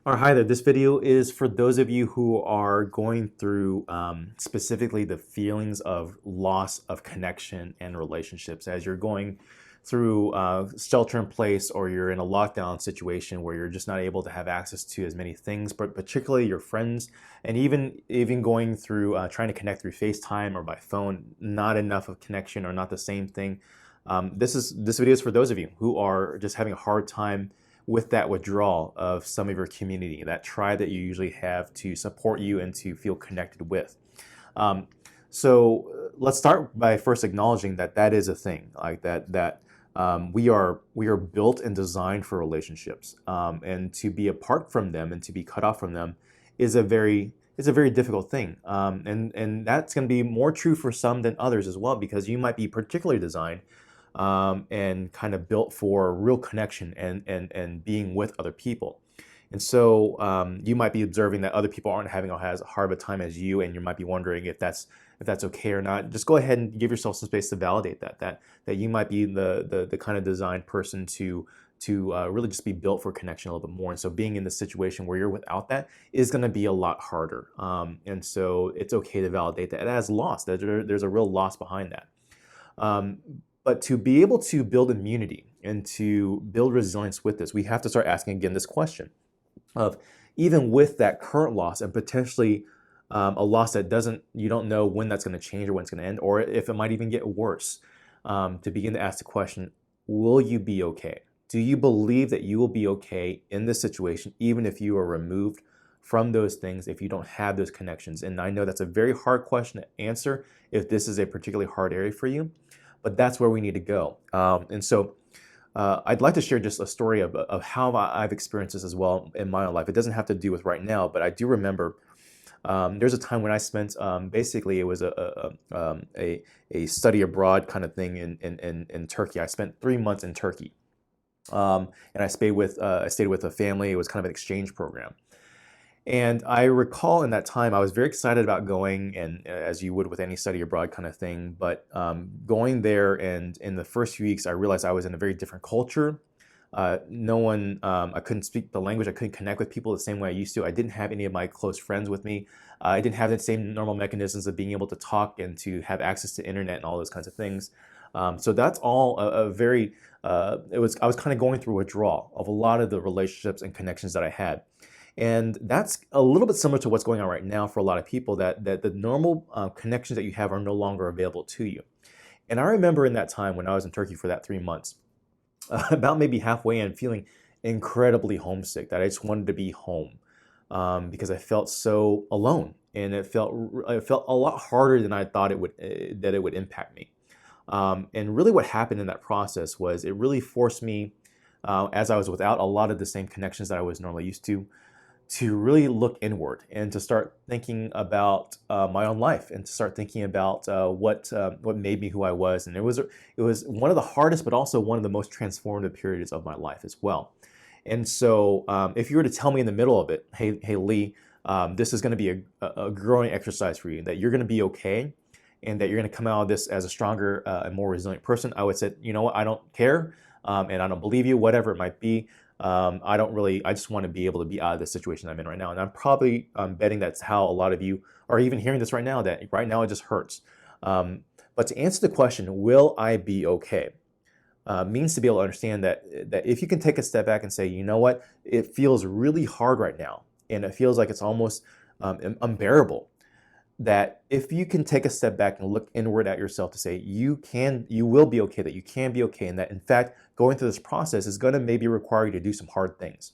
Hi there. This video is for those of you who are going through specifically the feelings of loss of connection and relationships as you're going through shelter in place, or you're in a lockdown situation where you're just not able to have access to as many things, but particularly your friends, and even going through trying to connect through FaceTime or by phone, not enough of connection or not the same thing. This video is for those of you who are just having a hard time with that withdrawal of some of your community, that tribe that you usually have to support you and to feel connected with. Let's start by first acknowledging that that is a thing, like we are built and designed for relationships, and to be apart from them and to be cut off from them is a very difficult thing, and that's going to be more true for some than others as well, because you might be particularly designed and kind of built for real connection and being with other people. And so you might be observing that other people aren't having as hard of a time as you, and you might be wondering if that's okay or not. Just go ahead and give yourself some space to validate that you might be the kind of designed person to really just be built for connection a little bit more. And so being in the situation where you're without that is going to be a lot harder. And so it's okay to validate that it has loss, that there's a real loss behind that. Um, but to be able to build immunity and to build resilience with this, we have to start asking again this question of, even with that current loss and potentially a loss that you don't know when that's going to change or when it's going to end, or if it might even get worse, to begin to ask the question, will you be okay? Do you believe that you will be okay in this situation, even if you are removed from those things, if you don't have those connections? And I know that's a very hard question to answer if this is a particularly hard area for you, but that's where we need to go. I'd like to share just a story of how I've experienced this as well in my own life. It doesn't have to do with right now, but I do remember there's a time when I spent, basically it was a study abroad kind of thing in Turkey. I spent 3 months in Turkey, and I stayed with a family. It was kind of an exchange program. And I recall in that time, I was very excited about going, and as you would with any study abroad kind of thing, but going there, and in the first few weeks, I realized I was in a very different culture. No one, I couldn't speak the language, I couldn't connect with people the same way I used to. I didn't have any of my close friends with me. I didn't have the same normal mechanisms of being able to talk and to have access to internet and all those kinds of things. So that's all a very, I was kind of going through withdrawal of a lot of the relationships and connections that I had. And that's a little bit similar to what's going on right now for a lot of people, that the normal connections that you have are no longer available to you. And I remember in that time when I was in Turkey for that 3 months, about maybe halfway in, feeling incredibly homesick, that I just wanted to be home, because I felt so alone, and it felt a lot harder than I thought that it would impact me. And really, what happened in that process was it really forced me, as I was without a lot of the same connections that I was normally used to really look inward and to start thinking about my own life, and to start thinking about what made me who I was. And it was one of the hardest, but also one of the most transformative periods of my life as well. And so, if you were to tell me in the middle of it, hey Lee, this is going to be a growing exercise for you, that you're going to be okay, and that you're going to come out of this as a stronger and more resilient person, I would say, you know what, I don't care, and I don't believe you, whatever it might be. I just want to be able to be out of the situation I'm in right now. And I'm probably betting that's how a lot of you are even hearing this right now, that right now it just hurts. But to answer the question, will I be okay? Means to be able to understand that if you can take a step back and say, you know what, it feels really hard right now, and it feels like it's almost unbearable, that if you can take a step back and look inward at yourself to say you will be okay, that you can be okay, and that in fact going through this process is going to maybe require you to do some hard things,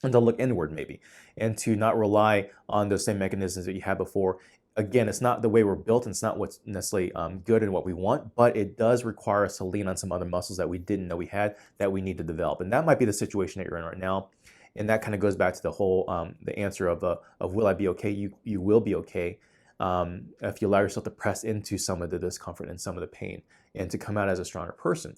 and to look inward maybe, and to not rely on those same mechanisms that you had before. Again, it's not the way we're built, and it's not what's necessarily good and what we want, but it does require us to lean on some other muscles that we didn't know we had, that we need to develop. And that might be the situation that you're in right now. And that kind of goes back to the whole the answer of will I be okay? You will be okay, if you allow yourself to press into some of the discomfort and some of the pain, and to come out as a stronger person.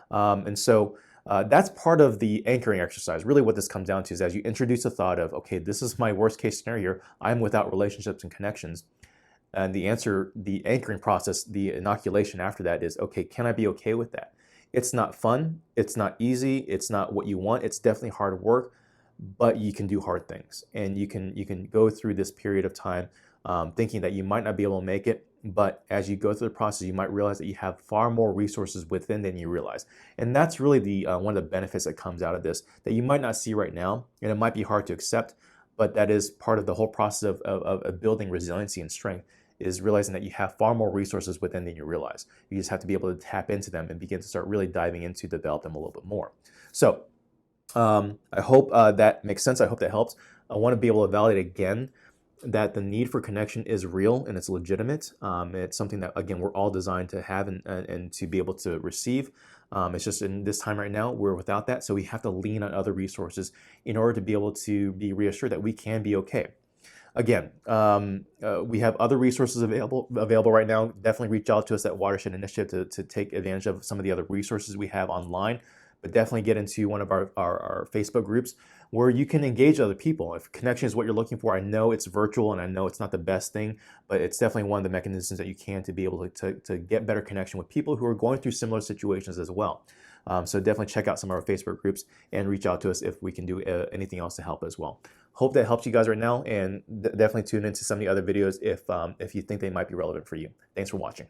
And so that's part of the anchoring exercise. Really what this comes down to is, as you introduce the thought of, okay, this is my worst case scenario, I'm without relationships and connections. And the answer, the anchoring process, the inoculation after that is, okay, can I be okay with that? It's not fun, it's not easy, it's not what you want, it's definitely hard work, but you can do hard things, and you can go through this period of time thinking that you might not be able to make it. But as you go through the process, you might realize that you have far more resources within than you realize. And that's really the one of the benefits that comes out of this that you might not see right now, and it might be hard to accept, but that is part of the whole process of building resiliency and strength, is realizing that you have far more resources within than you realize. You just have to be able to tap into them and begin to start really diving into develop them a little bit more. So I hope that makes sense. I hope that helps. I want to be able to validate again that the need for connection is real and it's legitimate. It's something that, again, we're all designed to have and to be able to receive. It's just in this time right now, we're without that. So we have to lean on other resources in order to be able to be reassured that we can be okay. Again, we have other resources available right now. Definitely reach out to us at Watershed Initiative to take advantage of some of the other resources we have online. But definitely get into one of our Facebook groups where you can engage other people. If connection is what you're looking for, I know it's virtual and I know it's not the best thing, but it's definitely one of the mechanisms that you can to be able to get better connection with people who are going through similar situations as well. So definitely check out some of our Facebook groups and reach out to us if we can do anything else to help as well. Hope that helps you guys right now, and definitely tune into some of the other videos if you think they might be relevant for you. Thanks for watching.